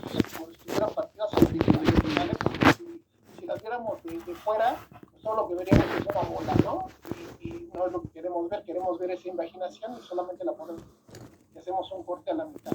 como si estuvieran partidas en tridimensionales, porque si las viéramos de fuera, pues solo lo que veríamos es una bola, ¿no? Y no es lo que queremos ver esa imaginación y solamente la podemos, y hacemos un corte a la mitad.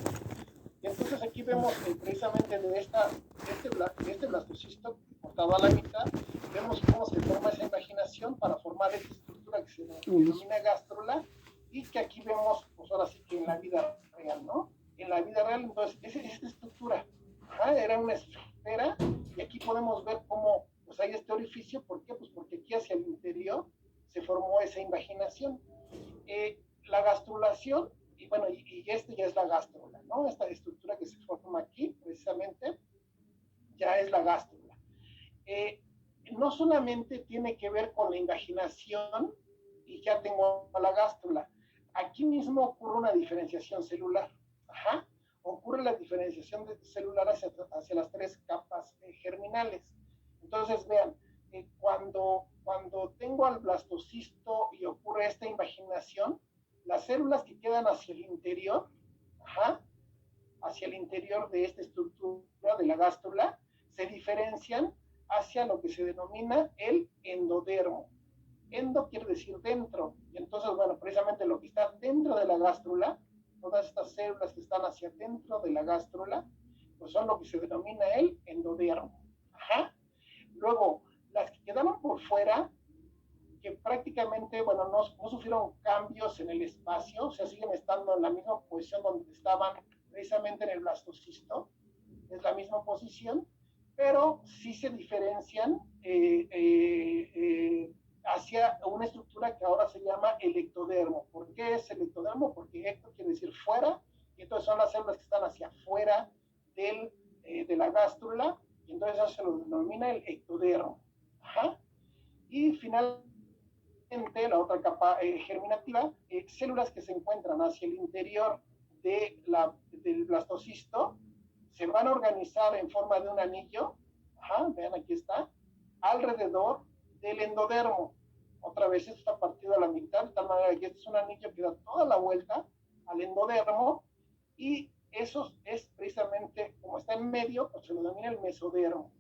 Y entonces aquí vemos precisamente de este blastocisto cortado a la mitad, vemos cómo se forma esa imaginación para formar esta estructura que se denomina gástrula y que aquí vemos, pues ahora sí que en la vida real, ¿no? En la vida real, entonces, es esta estructura. Ajá, era una esfera y aquí podemos ver cómo pues hay este orificio. ¿Por qué? Pues porque aquí hacia el interior se formó esa imaginación. La gastrulación, y bueno, este ya es la gástrula, ¿no? Esta estructura que se forma aquí, precisamente, ya es la gástrula. Eh, no solamente tiene que ver con la imaginación y ya tengo la gástrula. Aquí mismo ocurre una diferenciación celular. Ajá. Ocurre la diferenciación celular hacia las tres capas germinales. Entonces, vean, cuando tengo al blastocisto y ocurre esta imaginación, las células que quedan hacia el interior, ajá, hacia el interior de esta estructura de la gástrula, se diferencian hacia lo que se denomina el endodermo. Endo quiere decir dentro, y entonces, bueno, precisamente lo que está dentro de la gástrula, todas estas células que están hacia dentro de la gástrula, pues son lo que se denomina el endodermo. Ajá. Luego, las que quedaron por fuera, que prácticamente, bueno, no sufrieron cambios en el espacio, o sea, siguen estando en la misma posición donde estaban precisamente en el blastocisto, es la misma posición, pero sí se diferencian hacia una estructura que ahora se llama el ectodermo. ¿Por qué es el ectodermo? Porque ecto quiere decir fuera, y entonces son las células que están hacia afuera de la gástrula, y entonces eso se lo denomina el ectodermo. Ajá. Y finalmente, la otra capa germinativa, células que se encuentran hacia el interior del blastocisto, se van a organizar en forma de un anillo, ajá, vean aquí está, alrededor del endodermo. Otra vez esto está partido a la mitad, de tal manera que este es un anillo que da toda la vuelta al endodermo, y eso es precisamente, como está en medio, pues se lo denomina el mesodermo.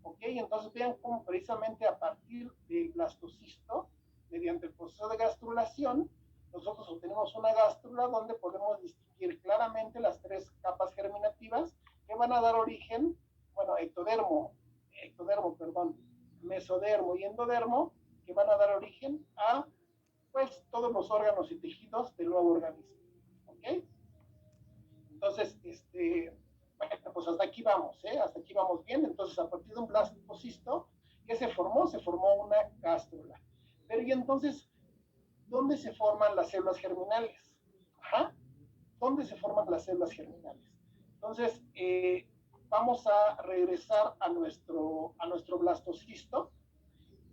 ¿Ok? Entonces vean cómo precisamente a partir del blastocisto, mediante el proceso de gastrulación, nosotros obtenemos una gástrula donde podemos distinguir claramente las tres capas germinativas que van a dar origen, bueno, ectodermo, mesodermo y endodermo, que van a dar origen a, pues, todos los órganos y tejidos del nuevo organismo. ¿Ok? Entonces, bueno, pues hasta aquí vamos, ¿eh? Hasta aquí vamos bien. Entonces, a partir de un blastocisto, ¿qué se formó? Se formó una gástrula. Pero, ¿y entonces dónde se forman las células germinales? Ajá. ¿Dónde se forman las células germinales? Entonces, vamos a regresar a nuestro blastocisto.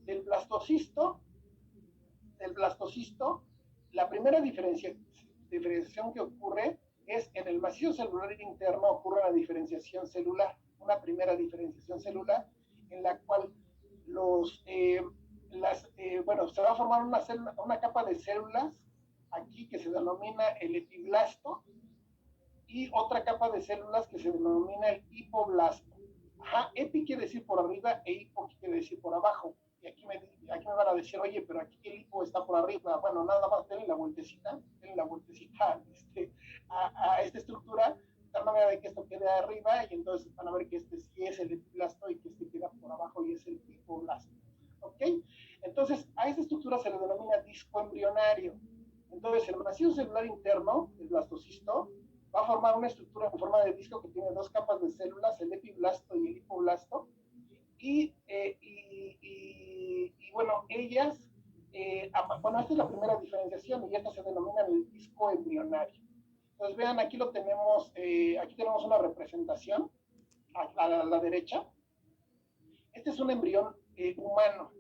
Del blastocisto, la primera diferenciación que ocurre es en el macizo celular interno. Ocurre una diferenciación celular, una primera diferenciación celular en la cual se va a formar una capa de células aquí que se denomina el epiblasto, y otra capa de células que se denomina el hipoblasto. Ajá, epi quiere decir por arriba e hipo quiere decir por abajo. Y aquí me van a decir, oye, pero aquí el hipo está por arriba. Bueno, nada más denle la vueltecita a esta estructura, de tal manera de que esto quede arriba, y entonces van a ver que este sí es el epiblasto y que este queda por abajo y es el hipoblasto. ¿Ok? Entonces, a esta estructura se le denomina disco embrionario. Entonces, el macizo celular interno, el blastocisto, va a formar una estructura en forma de disco que tiene dos capas de células, el epiblasto y el hipoblasto, y bueno, ellas, bueno, esta es la primera diferenciación, y esta se denomina el disco embrionario. Entonces vean, aquí tenemos una representación a la derecha. Este es un embrión humano.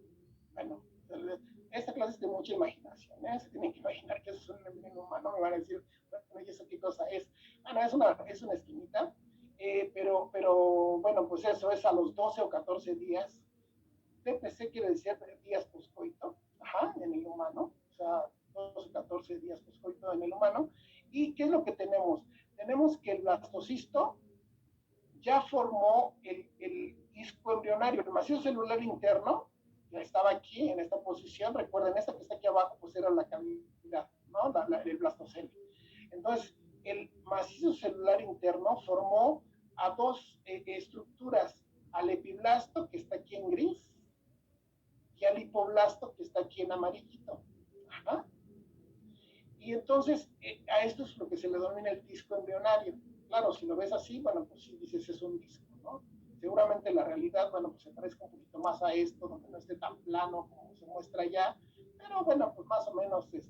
Bueno, esta clase es de mucha imaginación, ¿eh? Se tienen que imaginar que eso es un embrión humano. Me van a decir, bueno, ¿y eso qué cosa es? Bueno, es una esquinita, pero bueno, pues eso es a los 12 o 14 días. TPC quiere decir días poscoito, ajá, en el humano, o sea, 12 o 14 días poscoito en el humano. ¿Y qué es lo que tenemos? Tenemos que el blastocisto ya formó el disco embrionario, el macizo celular interno, ya estaba aquí en esta posición. Recuerden, esta que está aquí abajo, pues era la cavidad, ¿no? El blastocele. Entonces, el macizo celular interno formó a dos estructuras, al epiblasto, que está aquí en gris, y al hipoblasto, que está aquí en amarillito. Ajá. Y entonces, a esto es lo que se le denomina el disco embrionario. Claro, si lo ves así, bueno, pues sí dices es un disco, ¿no? Seguramente la realidad, bueno, pues se parezca un poquito más a esto, donde no esté tan plano como se muestra ya, pero bueno, pues más o menos, pues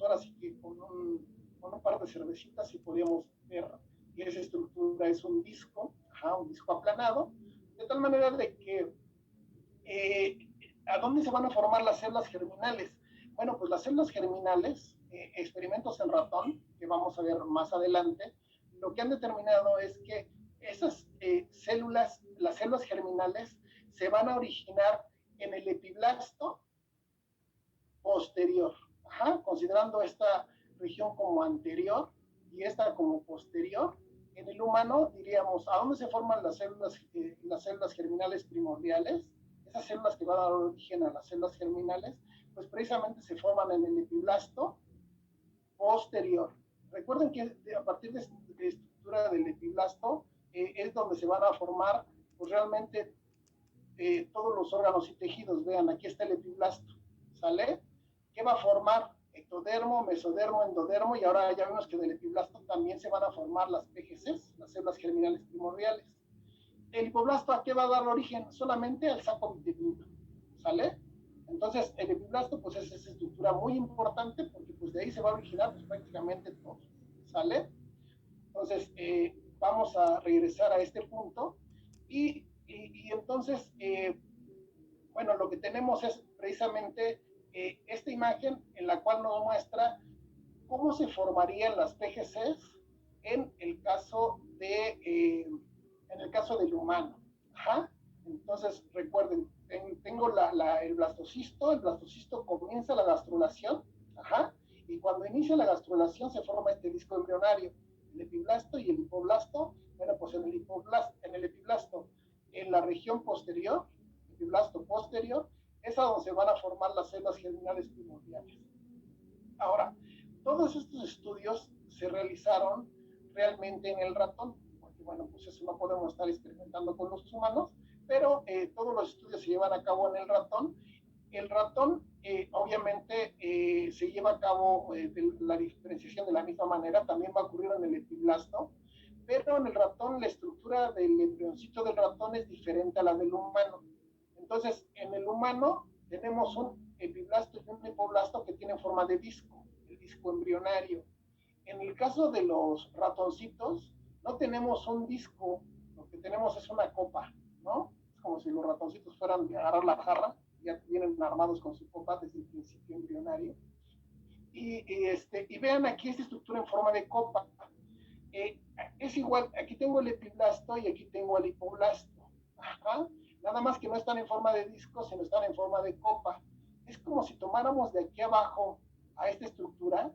ahora sí que con un par de cervecitas sí podíamos ver que esa estructura es un disco, ajá, un disco aplanado, de tal manera de que ¿a dónde se van a formar las células germinales? Bueno, pues las células germinales, experimentos en ratón, que vamos a ver más adelante, lo que han determinado es que esas células, las células germinales, se van a originar en el epiblasto posterior, ajá, considerando esta región como anterior y esta como posterior. En el humano diríamos, ¿a dónde se forman las células germinales primordiales? Esas células que van a dar origen a las células germinales, pues precisamente se forman en el epiblasto posterior. Recuerden que a partir de estructura del epiblasto es donde se van a formar pues realmente todos los órganos y tejidos. Vean, aquí está el epiblasto, ¿sale? ¿Qué va a formar? Ectodermo, mesodermo, endodermo, y ahora ya vemos que del epiblasto también se van a formar las PGCs, las células germinales primordiales. El hipoblasto, ¿a qué va a dar origen? Solamente al saco vitelino, ¿sale? Entonces, el epiblasto, pues es esa estructura muy importante porque pues de ahí se va a originar pues, prácticamente todo, ¿sale? Entonces, vamos a regresar a este punto y entonces, bueno, lo que tenemos es precisamente esta imagen en la cual nos muestra cómo se formarían las PGCs en el caso en el caso del humano. Ajá. Entonces, recuerden, tengo el blastocisto comienza la gastrulación, ajá, y cuando inicia la gastrulación se forma este disco embrionario, el epiblasto y el hipoblasto. Bueno, pues en el epiblasto, en la región posterior, epiblasto posterior, es a donde se van a formar las células germinales primordiales. Ahora, todos estos estudios se realizaron realmente en el ratón, porque bueno, pues eso no podemos estar experimentando con los humanos, pero todos los estudios se llevan a cabo en el ratón. El ratón, obviamente, se lleva a cabo la diferenciación de la misma manera, también va a ocurrir en el epiblasto, pero en el ratón la estructura del embrioncito del ratón es diferente a la del humano. Entonces, en el humano tenemos un epiblasto y un hipoblasto que tienen forma de disco, el disco embrionario. En el caso de los ratoncitos, no tenemos un disco, lo que tenemos es una copa, ¿no? Es como si los ratoncitos fueran a agarrar la jarra, ya vienen armados con su copa desde el principio embrionario. Y vean aquí esta estructura en forma de copa. Es igual, aquí tengo el epiblasto y aquí tengo el hipoblasto. Ajá. Nada más que no están en forma de disco, sino están en forma de copa. Es como si tomáramos de aquí abajo a esta estructura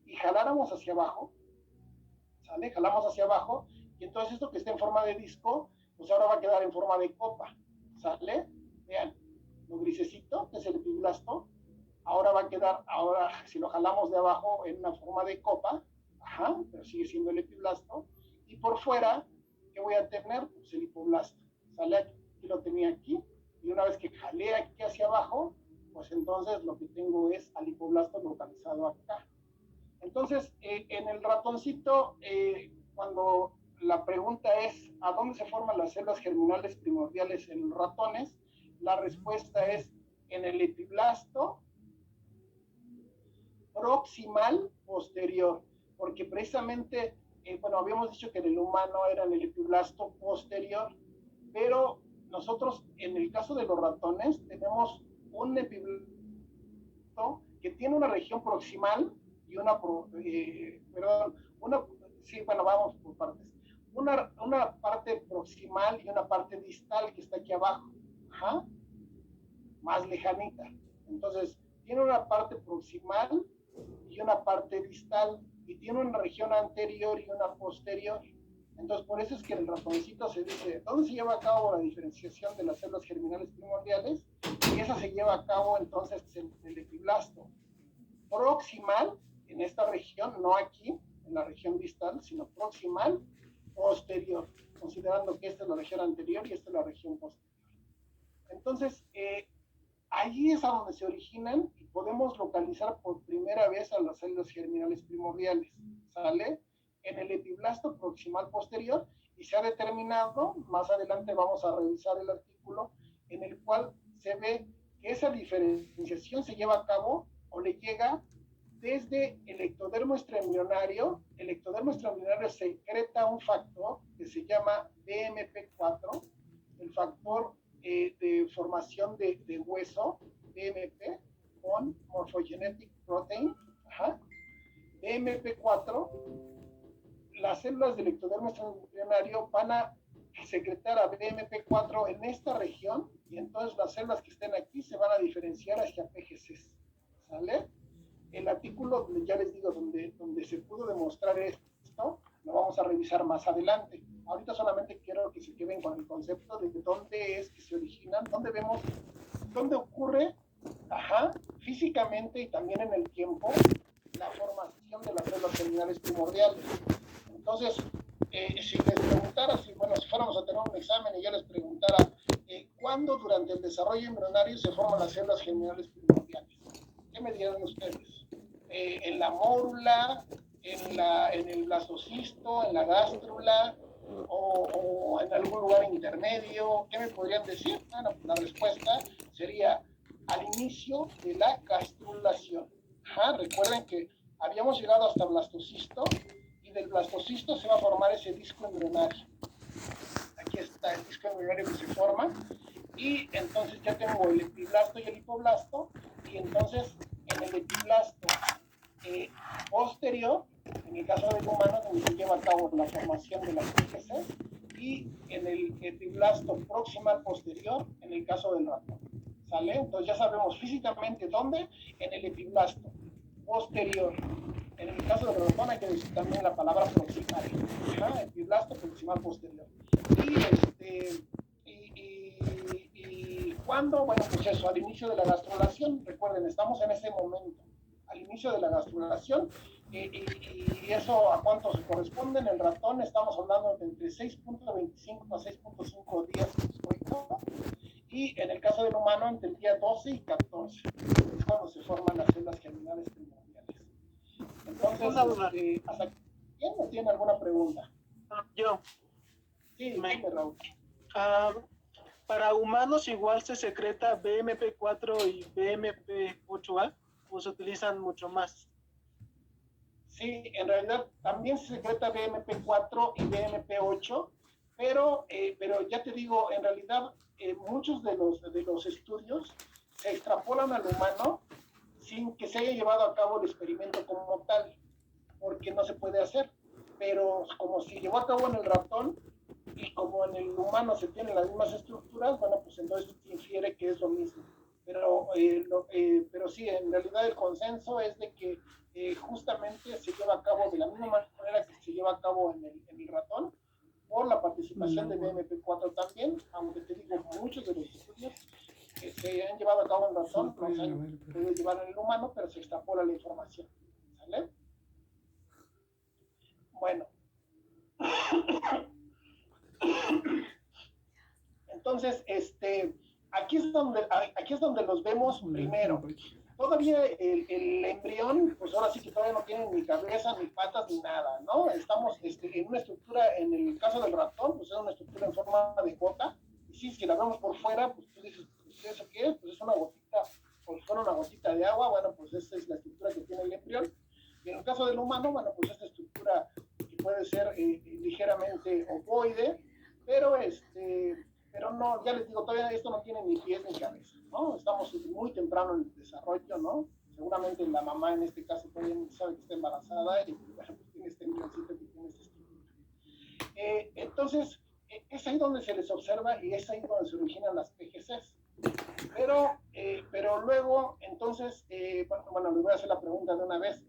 y jaláramos hacia abajo, ¿sale? Jalamos hacia abajo y entonces esto que está en forma de disco, pues ahora va a quedar en forma de copa, ¿sale? Vean, lo grisecito, que es el epiblasto, ahora va a quedar, ahora si lo jalamos de abajo en una forma de copa, ajá, pero sigue siendo el epiblasto, y por fuera, ¿qué voy a tener? Pues el hipoblasto, ¿sale? Aquí lo tenía aquí, y una vez que jalé aquí hacia abajo, pues entonces lo que tengo es al hipoblasto localizado acá. Entonces, en el ratoncito, cuando la pregunta es ¿a dónde se forman las células germinales primordiales en los ratones? La respuesta es en el epiblasto proximal posterior, porque precisamente, bueno, habíamos dicho que en el humano era en el epiblasto posterior, pero nosotros en el caso de los ratones tenemos un epiblasto que tiene una región proximal y sí, bueno, vamos por partes. Una parte proximal y una parte distal que está aquí abajo, ajá, más lejanita. Entonces, tiene una parte proximal y una parte distal, y tiene una región anterior y una posterior. Entonces, por eso es que en el ratoncito se dice, ¿dónde se lleva a cabo la diferenciación de las células germinales primordiales? Y esa se lleva a cabo entonces en el epiblasto proximal, en esta región, no aquí, en la región distal, sino proximal, posterior, considerando que esta es la región anterior y esta es la región posterior. Entonces, allí es a donde se originan y podemos localizar por primera vez a las células germinales primordiales, ¿sale? En el epiblasto proximal posterior, y se ha determinado, más adelante vamos a revisar el artículo, en el cual se ve que esa diferenciación se lleva a cabo o le llega desde el ectodermo extraembrionario. El ectodermo extraembrionario secreta un factor que se llama BMP4, el factor de formación de hueso, BMP, con Morphogenetic Protein, ajá. BMP4, las células del ectodermo extraembrionario van a secretar a BMP4 en esta región, y entonces las células que estén aquí se van a diferenciar hacia PGCs, ¿sale? El artículo, ya les digo, donde se pudo demostrar esto, lo vamos a revisar más adelante. Ahorita solamente quiero que se queden con el concepto de dónde es que se originan, dónde vemos, dónde ocurre, ajá, físicamente y también en el tiempo, la formación de las células germinales primordiales. Entonces, si les preguntara, si fuéramos a tener un examen y yo les preguntara, ¿cuándo durante el desarrollo embrionario se forman las células germinales primordiales? ¿Qué me dirían ustedes? ¿En la mórula, en el blastocisto, en la gástrula o en algún lugar intermedio? ¿Qué me podrían decir? Bueno, la respuesta sería al inicio de la gastrulación. Ajá, recuerden que habíamos llegado hasta blastocisto, y del blastocisto se va a formar ese disco embrionario. Aquí está el disco embrionario que se forma, y entonces ya tengo el epiblasto y el hipoblasto, y entonces en el epiblasto posterior, en el caso del humano, donde se lleva a cabo la formación de las PGCs, y en el epiblasto proximal posterior, en el caso del ratón, ¿sale? Entonces ya sabemos físicamente dónde, en el epiblasto posterior. En el caso del ratón hay que decir también la palabra proximal, ¿ja? Epiblasto proximal posterior. Y ¿cuándo? Bueno, pues eso, al inicio de la gastrulación. Recuerden, estamos en ese momento, al inicio de la gastrulación, y eso a cuánto se corresponde. En el ratón estamos hablando de entre 6.25 a 6.5 días después, ¿no? Y en el caso del humano, entre el día 12 y 14 es cuando se forman las células germinales primordiales. Entonces, ¿hasta quién no tiene alguna pregunta? Yo. Sí, dime, Raúl. Para humanos igual se secreta BMP4 y BMP8A, o se utilizan mucho más. Sí, en realidad también se secreta BMP4 y BMP8, pero ya te digo, en realidad muchos de los estudios se extrapolan al humano sin que se haya llevado a cabo el experimento como tal, porque no se puede hacer. Pero como se llevó a cabo en el ratón y como en el humano se tienen las mismas estructuras, bueno, pues entonces se infiere que es lo mismo. Pero sí, en realidad el consenso es de que justamente se lleva a cabo de la misma manera que se lleva a cabo en el ratón, por la participación de BMP4 también, aunque te digo, muchos de los estudios que se han llevado a cabo en ratón no se han podido llevar en el humano, pero se extrapola la información. ¿Sale? Bueno. Entonces, aquí es donde los vemos primero. Todavía el embrión, pues ahora sí que todavía no tiene ni cabeza, ni patas, ni nada, ¿no? Estamos en una estructura, en el caso del ratón, pues es una estructura en forma de gota, y si la vemos por fuera, pues tú dices, pues, ¿eso qué es? Pues es una gotita, pues fuera una gotita de agua, bueno, pues esa es la estructura que tiene el embrión. Y en el caso del humano, bueno, pues esta estructura que puede ser ligeramente ovoide, pero no, ya les digo, todavía esto no tiene ni pies ni cabeza, ¿no? Estamos muy temprano en el desarrollo, ¿no? Seguramente la mamá en este caso todavía no sabe que está embarazada y bueno, pues tiene este embrioncito que tiene esta estructura. Entonces, es ahí donde se les observa y es ahí donde se originan las PGCs. Pero luego, entonces, bueno, les voy a hacer la pregunta de una vez.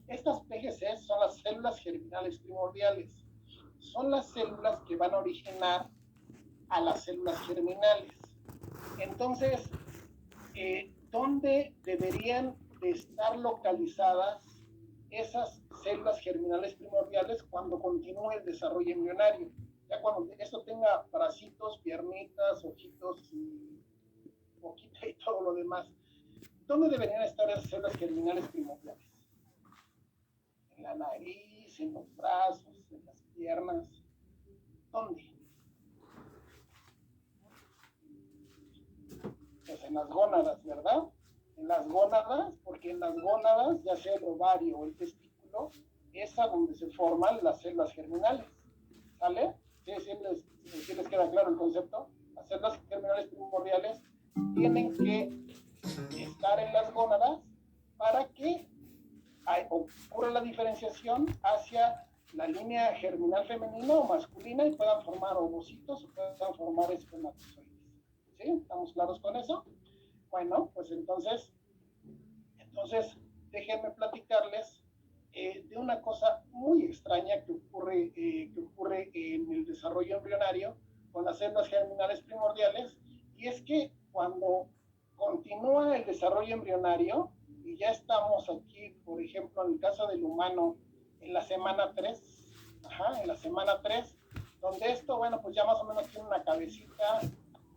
Estas PGCs son las células germinales primordiales. son las células que van a originar a las células germinales. Entonces, ¿dónde deberían de estar localizadas esas células germinales primordiales cuando continúe el desarrollo embrionario? Ya cuando esto tenga bracitos, piernitas, ojitos y boquita y todo lo demás, ¿dónde deberían estar esas células germinales primordiales? En la nariz, en los brazos, en las piernas. ¿Dónde? Pues en las gónadas, ¿verdad? En las gónadas, porque en las gónadas, ya sea el ovario o el testículo, es a donde se forman las células germinales. ¿Sale? ¿Sí les queda claro el concepto? Las células germinales primordiales tienen que estar en las gónadas para que ocurra la diferenciación hacia la línea germinal femenina o masculina y puedan formar ovocitos o puedan formar espermatozoides. ¿Sí? ¿Estamos claros con eso? Bueno, pues entonces déjenme platicarles de una cosa muy extraña que ocurre en el desarrollo embrionario con las células germinales primordiales, y es que cuando continúa el desarrollo embrionario, y ya estamos aquí, por ejemplo, en el caso del humano, en la semana 3, en la semana 3, donde esto, bueno, pues ya más o menos tiene una cabecita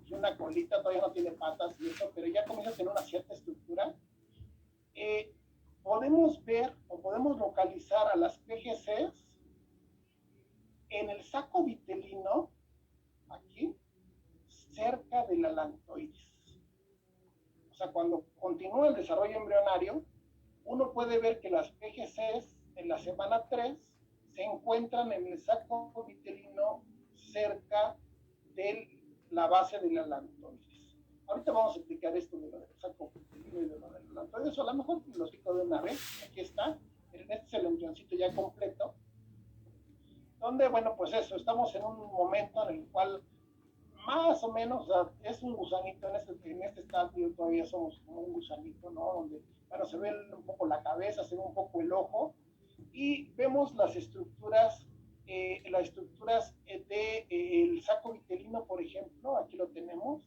y una colita, todavía no tiene patas y eso, pero ya comienza a tener una cierta estructura. Podemos ver o podemos localizar a las PGCs en el saco vitelino, aquí, cerca del alantoides. O sea, cuando continúa el desarrollo embrionario, uno puede ver que las PGCs en la semana 3 se encuentran en el saco vitelino cerca de la base del alantoides. Ahorita vamos a explicar esto de lo del saco vitelino y de lo del alantoides, o a lo mejor lo explico de una vez. Aquí está, este es el embrioncito ya completo, donde, bueno, pues eso, estamos en un momento en el cual más o menos, o sea, es un gusanito, en este estadio todavía somos como un gusanito, ¿no? Donde, bueno, se ve un poco la cabeza, se ve un poco el ojo, y vemos las estructuras del saco vitelino, por ejemplo, aquí lo tenemos,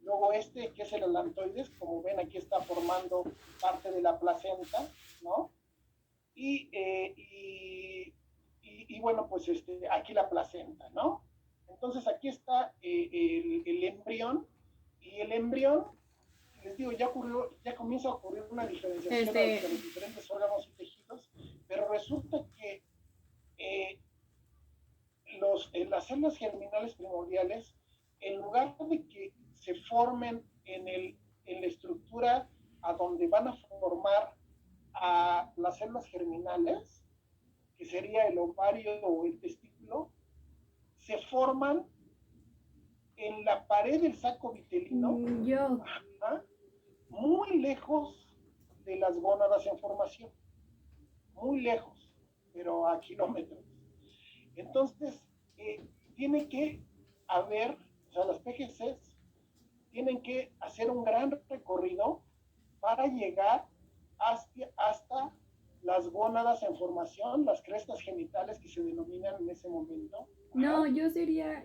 Luego que es el alantoides, como ven, aquí está formando parte de la placenta, ¿no? Y bueno, pues aquí la placenta, ¿no? Entonces aquí está el embrión, y el embrión, les digo, ya comienza a ocurrir una diferenciación entre los diferentes órganos y tejidos, pero resulta que las células germinales primordiales, en lugar de que se formen en la estructura a donde van a formar a las células germinales, que sería el ovario o el testículo, se forman en la pared del saco vitelino, muy lejos de las gónadas en formación, muy lejos, pero a kilómetros. Entonces, tiene que haber, o sea, las PGCs tienen que hacer un gran recorrido para llegar hasta las gónadas en formación, las crestas genitales que se denominan en ese momento. No, yo sería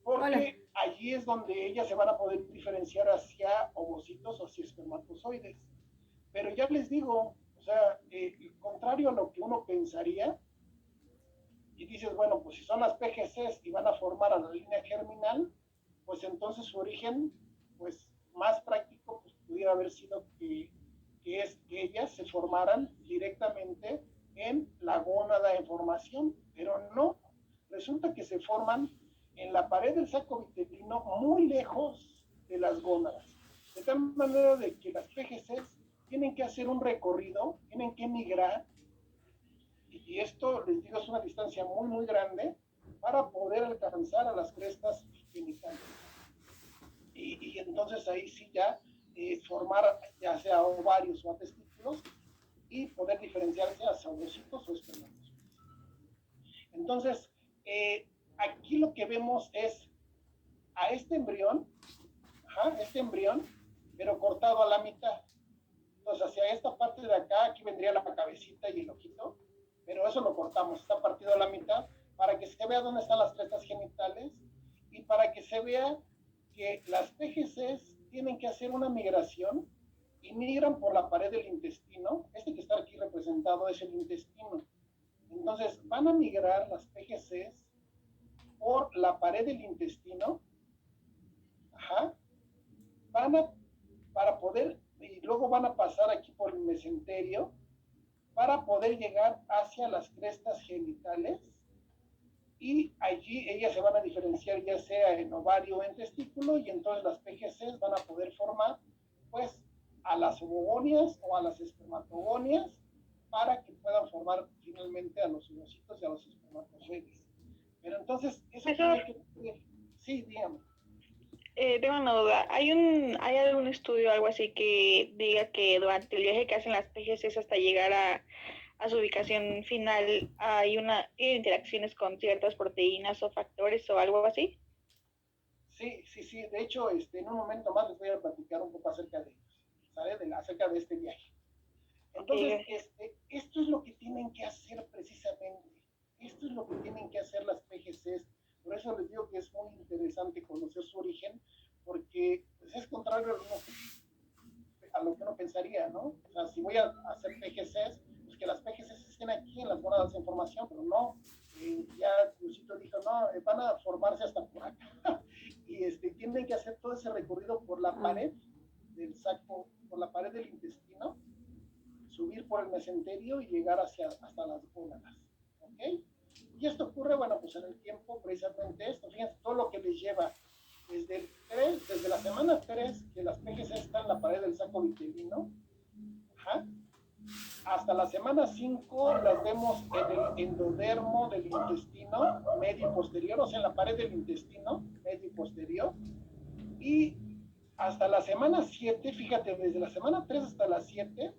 porque Hola. Allí es donde ellas se van a poder diferenciar hacia ovocitos o hacia espermatozoides. Pero ya les digo, o sea, contrario a lo que uno pensaría, y dices, bueno, pues si son las PGCs y van a formar a la línea germinal, pues entonces su origen, pues más práctico, pues pudiera haber sido que ellas se formaran directamente en la gónada en formación, pero no, resulta que se forman en la pared del saco vitelino muy lejos de las gónadas, de tal manera de que las PGCs tienen que hacer un recorrido, tienen que migrar, y esto, les digo, es una distancia muy, muy grande para poder alcanzar a las crestas genitales. Y entonces ahí sí ya formar ya sea ovarios o testículos y poder diferenciarse a ovocitos o espermatozoides. Entonces, aquí lo que vemos es a este embrión, pero cortado a la mitad. Entonces, hacia esta parte de acá, aquí vendría la cabecita y el ojito, pero eso lo cortamos, está partido a la mitad para que se vea dónde están las crestas genitales y para que se vea que las PGCs tienen que hacer una migración y migran por la pared del intestino. Este que está aquí representado es el intestino. Entonces van a migrar las PGCs por la pared del intestino, ajá, van a, para poder, y luego van a pasar aquí por el mesenterio, para poder llegar hacia las crestas genitales, y allí ellas se van a diferenciar ya sea en ovario o en testículo, y entonces las PGCs van a poder formar pues a las ovogonias o a las espermatogonias para que puedan formar finalmente a los ovocitos y a los espermatozoides. Pero entonces, eso tiene que... Sí, dígame. Tengo una duda. ¿Hay algún estudio o algo así que diga que durante el viaje que hacen las PGCs hasta llegar a su ubicación final hay interacciones con ciertas proteínas o factores o algo así? Sí. De hecho, en un momento más les voy a platicar un poco acerca de ellos, ¿sabes? Acerca de este viaje. Entonces, esto es lo que tienen que hacer precisamente. Esto es lo que tienen que hacer las PGCs. Por eso les digo que es muy interesante conocer su origen, porque pues, es contrario a lo que uno pensaría, ¿no? O sea, si voy a hacer PGCs, pues que las PGCs estén aquí en las gónadas de formación, pero no. Ya Diosito dijo, no, van a formarse hasta por acá. Y tienen que hacer todo ese recorrido por la pared del saco, por la pared del intestino, subir por el mesenterio y llegar hasta las gónadas, ¿ok? Y esto ocurre, bueno, pues en el tiempo, precisamente esto, fíjense, todo lo que les lleva desde la semana 3, que las PGC están en la pared del saco vitelino, ajá, hasta la semana 5 las vemos en el endodermo del intestino medio y posterior, o sea, en la pared del intestino medio y posterior, y hasta la semana 7, fíjate, desde la semana 3 hasta la 7,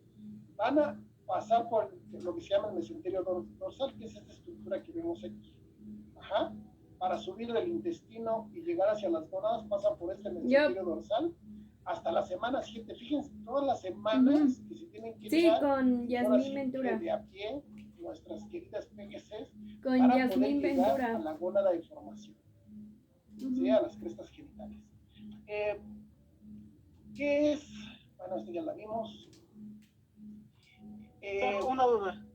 van a pasar por lo que se llama el mesenterio dorsal, que es esta estructura que vemos aquí. Ajá. Para subir del intestino y llegar hacia las gónadas, pasan por este mesenterio dorsal hasta la semana 7. Fíjense, todas las semanas que se tienen que sí, echar, con Yasmín Ventura. de a pie, nuestras queridas PGCs, con para Yasmín poder llegar Ventura a la gónada de formación, ¿sí? A las crestas genitales. ¿Qué es? Bueno, esto ya la vimos. Una duda.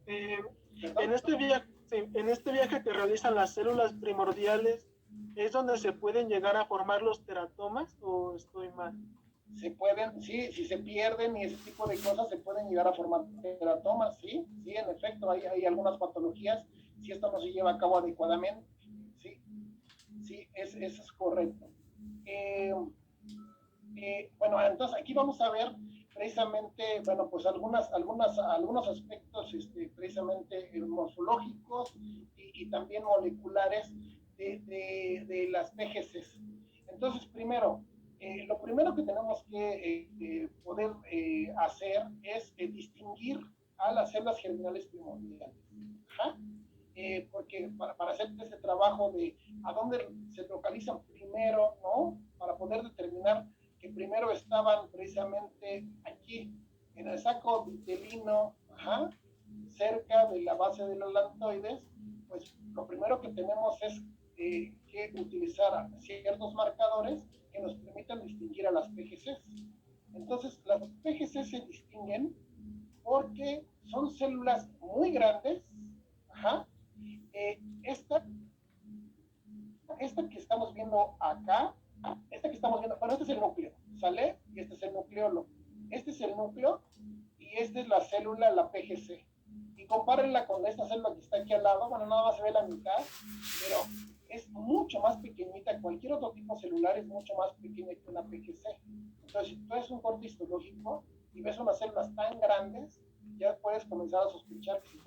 En este viaje que realizan las células primordiales, ¿es donde se pueden llegar a formar los teratomas o estoy mal? Se pueden, sí, si se pierden y ese tipo de cosas, se pueden llegar a formar teratomas, sí, en efecto, hay algunas patologías, si esto no se lleva a cabo adecuadamente, sí, eso es correcto. Bueno, entonces aquí vamos a ver precisamente, bueno, pues algunos aspectos precisamente morfológicos y también moleculares de las PGCs. Entonces, primero, lo primero que tenemos que poder hacer es distinguir a las células germinales primordiales. Ajá. Porque para hacer ese trabajo de a dónde se localizan primero, ¿no? Para poder determinar que primero estaban precisamente aquí, en el saco vitelino, ajá, cerca de la base de los lantoides, pues lo primero que tenemos es que utilizar ciertos marcadores que nos permitan distinguir a las PGCs. Entonces, las PGCs se distinguen porque son células muy grandes, ajá. Esta que estamos viendo acá, bueno, este es el núcleo, ¿sale? Y este es el nucleolo. Este es el núcleo y esta es la célula, la PGC. Y compárenla con esta célula que está aquí al lado, bueno, nada más se ve la mitad, pero es mucho más pequeñita, cualquier otro tipo celular es mucho más pequeña que una PGC. Entonces, si tú haces un corte histológico y ves unas células tan grandes, ya puedes comenzar a sospechar que se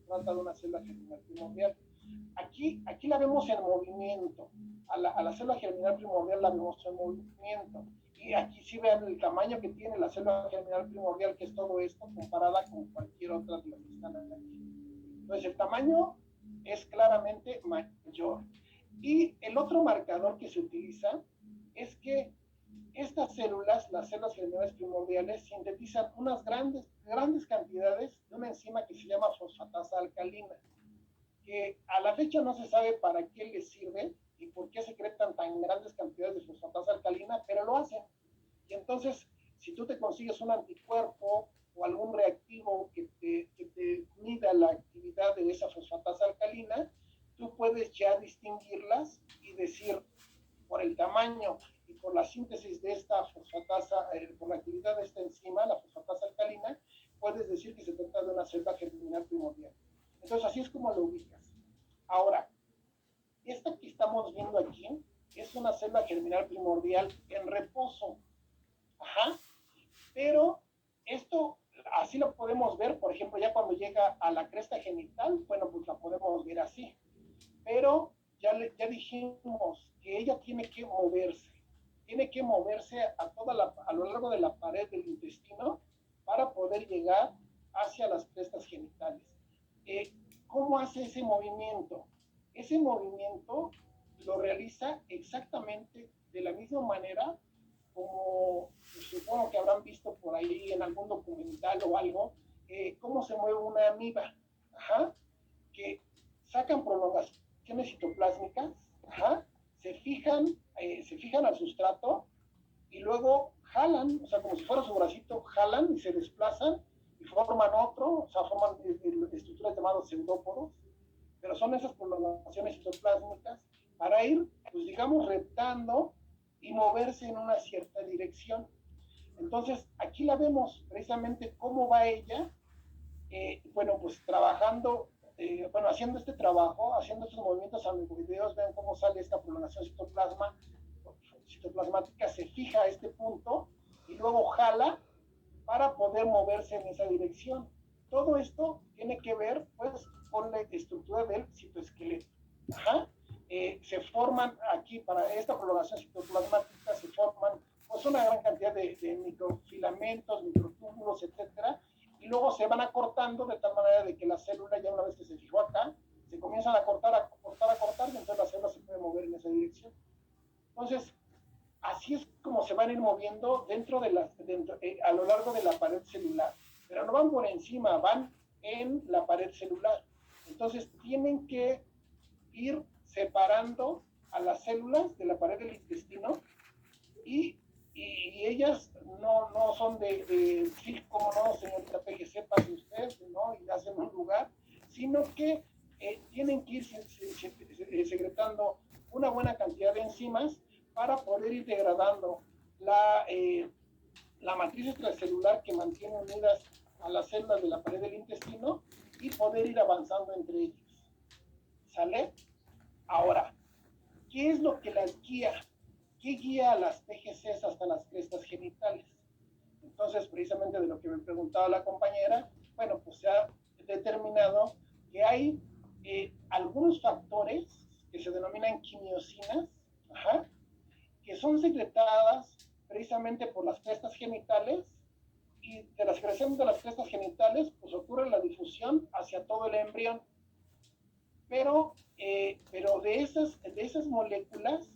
trata de una célula germinal primordial. Aquí la vemos en movimiento. A la célula germinal primordial la vemos en movimiento. Y aquí sí vean el tamaño que tiene la célula germinal primordial, que es todo esto, comparada con cualquier otra de las que están aquí. Entonces, el tamaño es claramente mayor. Y el otro marcador que se utiliza es que estas células, las células germinales primordiales, sintetizan unas grandes cantidades de una enzima que se llama fosfatasa alcalina, que a la fecha no se sabe para qué les sirve y por qué secretan tan grandes cantidades de fosfatasa alcalina, pero lo hacen. Y entonces, si tú te consigues un anticuerpo o algún reactivo que te mida la actividad de esa fosfatasa alcalina, tú puedes ya distinguirlas y decir, por el tamaño y por la síntesis de esta fosfatasa, por la actividad de esta enzima, la fosfatasa alcalina, puedes decir que se trata de una célula germinal primordial. Entonces, así es como lo ubicas. Ahora, esta que estamos viendo aquí es una célula germinal primordial en reposo. Ajá. Pero esto, así lo podemos ver, por ejemplo, ya cuando llega a la cresta genital, bueno, pues la podemos ver así. Pero ya dijimos que ella tiene que moverse a lo largo de la pared del intestino para poder llegar hacia las crestas genitales. ¿Cómo hace ese movimiento? Ese movimiento lo realiza exactamente de la misma manera como supongo que habrán visto por ahí en algún documental o algo, cómo se mueve una amiba, ajá, que sacan prolongaciones citoplásmicas, ajá, se fijan al sustrato y luego jalan, o sea, como si fuera su bracito, jalan y se desplazan y forman otro, o sea, forman estructuras llamadas pseudópodos, pero son esas prolongaciones citoplásmicas para ir, pues digamos, reptando y moverse en una cierta dirección. Entonces, aquí la vemos precisamente cómo va ella, bueno, pues trabajando, bueno, haciendo este trabajo, haciendo estos movimientos amigoideos, vean cómo sale esta prolongación citoplasmática, se fija a este punto y luego jala para poder moverse en esa dirección. Todo esto tiene que ver, pues, con la estructura del citoesqueleto. Ajá. Se forman aquí, para esta prolongación citoplasmática, se forman pues una gran cantidad de microfilamentos, microtúbulos, etcétera, y luego se van acortando de tal manera de que la célula, ya una vez que se fijó acá, se comienzan a cortar, y entonces la célula se puede mover en esa dirección. Entonces, así es como se van a ir moviendo a lo largo de la pared celular, pero no van por encima, van en la pared celular. Entonces, tienen que ir separando a las células de la pared del intestino y ellas no son sí, como no, señorita PGC, pase usted, ¿no? Y hacen un lugar, sino que tienen que ir secretando una buena cantidad de enzimas para poder ir degradando la matriz extracelular que mantiene unidas a las células de la pared del intestino y poder ir avanzando entre ellas. ¿Sale? Ahora, ¿qué es lo que las guía? ¿Qué guía a las PGCs hasta las crestas genitales? Entonces, precisamente de lo que me preguntaba la compañera, bueno, pues se ha determinado que hay algunos factores que se denominan quimiosinas, ajá, que son secretadas precisamente por las crestas genitales, y de la secreción de las crestas genitales, pues ocurre la difusión hacia todo el embrión. Pero de esas moléculas,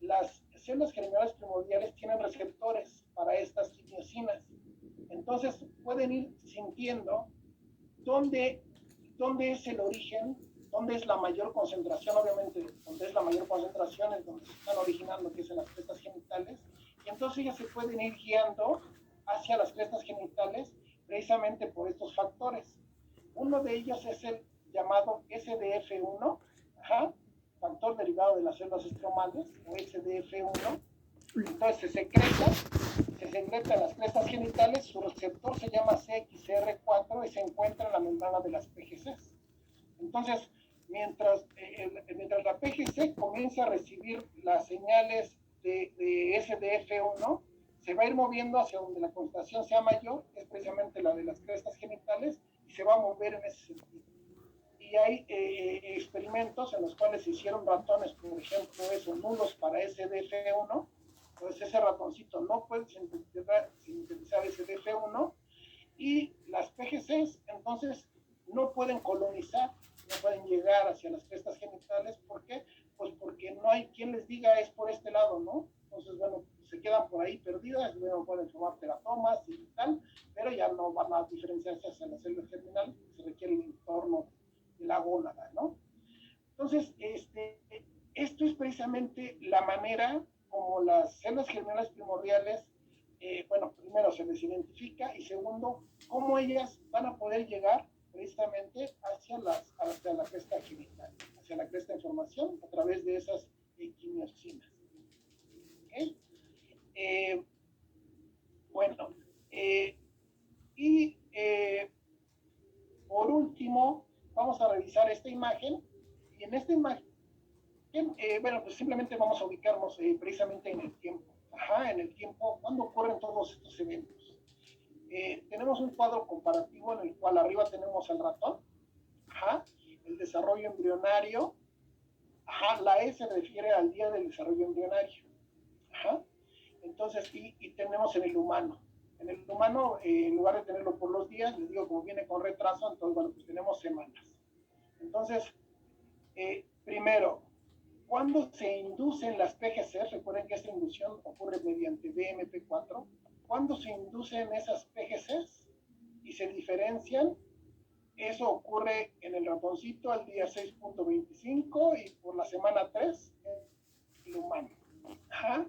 las células germinales primordiales tienen receptores para estas quimiosinas. Entonces pueden ir sintiendo dónde es el origen, dónde es la mayor concentración, obviamente, donde es la mayor concentración es donde se están originando, que es en las crestas genitales, y entonces ellas se pueden ir guiando hacia las crestas genitales precisamente por estos factores. Uno de ellos es el llamado SDF1, ajá, factor derivado de las células estromales, o SDF1. Entonces se secreta en las crestas genitales, su receptor se llama CXR4 y se encuentra en la membrana de las PGCs. Entonces, mientras la PGC comienza a recibir las señales de SDF1, se va a ir moviendo hacia donde la concentración sea mayor, que es precisamente la de las crestas genitales, y se va a mover en ese sentido. Y hay experimentos en los cuales se hicieron ratones, por ejemplo, nulos para SDF1, entonces ese ratoncito no puede sintetizar SDF1, y las PGCs entonces no pueden colonizar, no pueden llegar hacia las crestas genitales. ¿Por qué? Pues porque no hay quien les diga es por este lado, ¿no? Entonces, bueno, se quedan por ahí perdidas, luego pueden formar teratomas y tal, pero ya no van a diferenciarse hacia la célula germinal, se requiere el entorno de la gónada, ¿no? Entonces, esto es precisamente la manera como las células germinales primordiales, bueno, primero se les identifica y segundo, cómo ellas van a poder llegar precisamente hacia la cresta genital, hacia la cresta de formación a través de esas quimiosinas. ¿Okay? Bueno, y por último, vamos a revisar esta imagen, y en esta imagen, bueno, pues simplemente vamos a ubicarnos precisamente en el tiempo. Ajá, en el tiempo, ¿cuándo ocurren todos estos eventos? Tenemos un cuadro comparativo en el cual arriba tenemos al ratón, ajá, el desarrollo embrionario, ajá, la E se refiere al día del desarrollo embrionario, ajá, entonces, y tenemos en el humano. En el humano, en lugar de tenerlo por los días, les digo, como viene con retraso, entonces, bueno, pues tenemos semanas. Entonces, primero, ¿cuándo se inducen las PGCs? Recuerden que esta inducción ocurre mediante BMP4. ¿Cuándo se inducen esas PGCs y se diferencian? Eso ocurre en el ratoncito al día 6.25 y por la semana 3 en el humano. Ajá.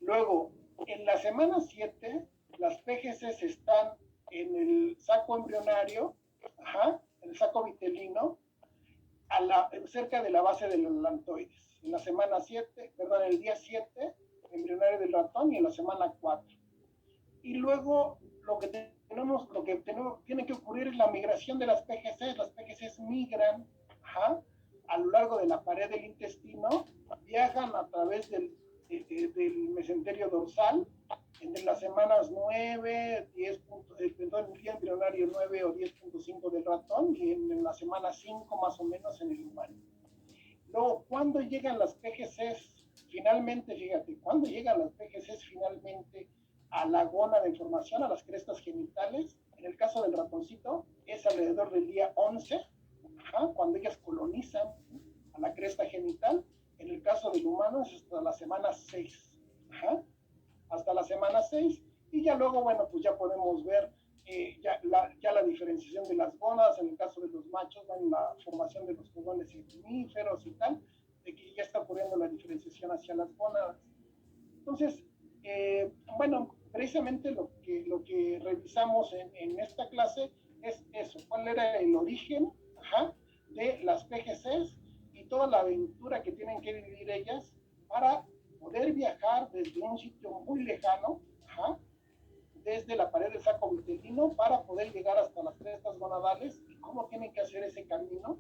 Luego, en la semana 7, las PGCs están en el saco embrionario, ajá, en el saco vitelino, cerca de la base de los lantoides. En la semana 7, perdón, el día 7, embrionario del ratón, y en la semana 4. Y luego lo que tiene que ocurrir es la migración de las PGCs. Las PGCs migran, ajá, a lo largo de la pared del intestino, viajan a través del mesenterio dorsal entre las semanas 9, 10, perdón, el día embrionario 9 o 10.5 del ratón, y en la semana 5 más o menos en el humano. Luego, ¿cuándo llegan las PGCs? Finalmente, fíjate, ¿cuándo llegan las PGCs finalmente a la gónada de formación, a las crestas genitales? En el caso del ratoncito, es alrededor del día 11, ajá, cuando ellas colonizan a la cresta genital. En el caso del humano es hasta la semana 6, ajá, hasta la semana 6, y ya luego, bueno, pues ya podemos ver ya la diferenciación de las gónadas. En el caso de los machos, ¿no?, la formación de los cogones igníferos y tal, de que ya está ocurriendo la diferenciación hacia las gónadas. Entonces, bueno, precisamente lo que revisamos en esta clase es eso, cuál era el origen, ajá, de las PGCs y toda la aventura que tienen que vivir ellas para poder viajar desde un sitio muy lejano, ajá, desde la pared del saco vitelino, para poder llegar hasta las crestas gonadales, y cómo tienen que hacer ese camino.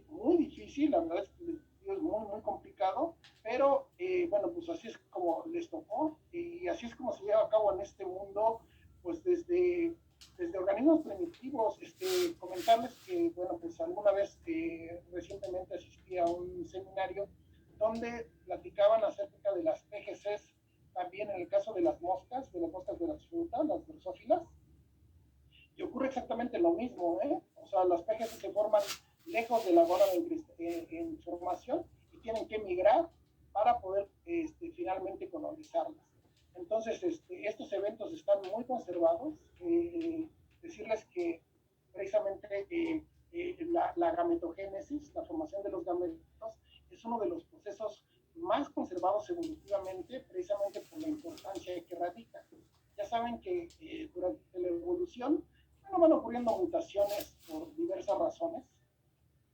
Muy difícil, la verdad es que es muy, muy complicado, pero bueno, pues así es como les tocó, y así es como se lleva a cabo en este mundo, pues desde organismos primitivos. Comentarles que, bueno, pues alguna vez recientemente asistí a un seminario donde platicaban acerca de las PGCs, también en el caso de las moscas de las frutas, las drosófilas, y ocurre exactamente lo mismo, ¿eh? O sea, las PGCs se forman lejos de la gónada en formación y tienen que migrar para poder finalmente colonizarlas. Entonces, estos eventos están muy conservados. Decirles que precisamente la gametogénesis, la formación de los gametos, es uno de los procesos más conservados evolutivamente, precisamente por la importancia que radica. Ya saben que durante la evolución, bueno, van ocurriendo mutaciones por diversas razones.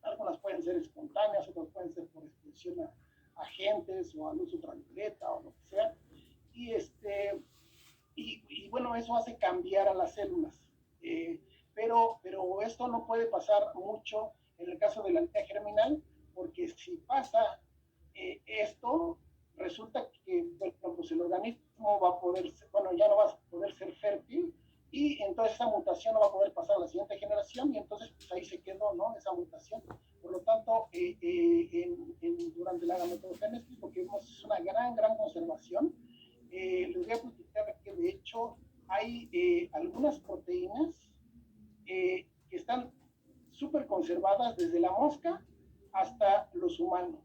Algunas pueden ser espontáneas, otras pueden ser por exposición a agentes o a luz ultravioleta o lo que sea. Y bueno, eso hace cambiar a las células. Pero esto no puede pasar mucho en el caso de la aldea germinal, porque si pasa esto, resulta que, bueno, pues el organismo va a poder, bueno, ya no va a poder ser fértil, y entonces esa mutación no va a poder pasar a la siguiente generación, y entonces pues ahí se quedó, ¿no?, esa mutación. Por lo tanto, durante la gametogénesis lo que vemos es una gran conservación. Les voy a platicar que de hecho hay algunas proteínas que están súper conservadas desde la mosca hasta los humanos,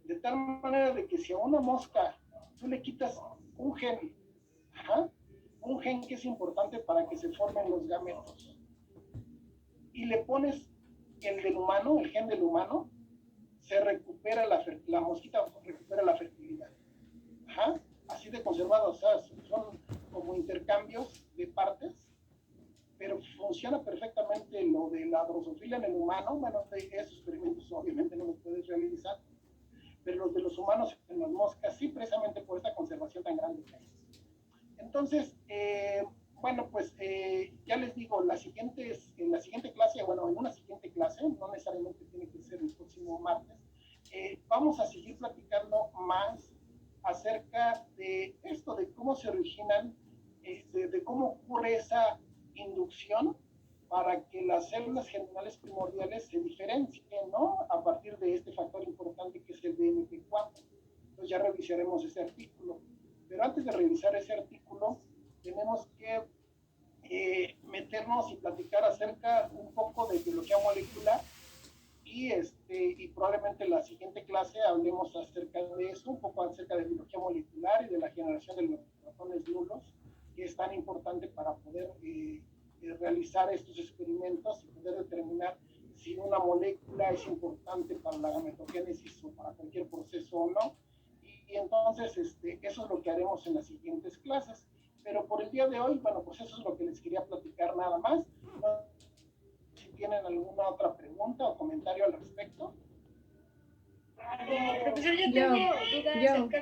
de tal manera de que si a una mosca tú le quitas un gen, ajá, un gen que es importante para que se formen los gametos, y le pones el del humano, el gen del humano, se recupera la mosquita recupera la fertilidad. Ajá, así de conservado, o sea, son como intercambios de partes, pero funciona perfectamente lo de la drosofilia en el humano. Bueno, esos experimentos obviamente no los puedes realizar, pero los de los humanos en las moscas sí, precisamente por esta conservación tan grande que hay. Entonces, bueno, pues ya les digo, en la siguiente clase, bueno, en una siguiente clase, no necesariamente tiene que ser el próximo martes, vamos a seguir platicando más acerca de esto, de cómo se originan, de cómo ocurre esa inducción para que las células germinales primordiales se diferencien, ¿no? A partir de este factor importante que es el BMP4. Entonces ya revisaremos ese artículo. Pero antes de revisar ese artículo, tenemos que meternos y platicar acerca un poco de biología molecular y probablemente en la siguiente clase hablemos acerca de eso, un poco acerca de biología molecular y de la generación de los protones nulos, que es tan importante para poder realizar estos experimentos y poder determinar si una molécula es importante para la gametogénesis o para cualquier proceso o no. Y entonces eso es lo que haremos en las siguientes clases. Pero por el día de hoy, bueno, pues eso es lo que les quería platicar nada más. Si tienen alguna otra pregunta o comentario al respecto. Profesor, yo tengo dudas acerca de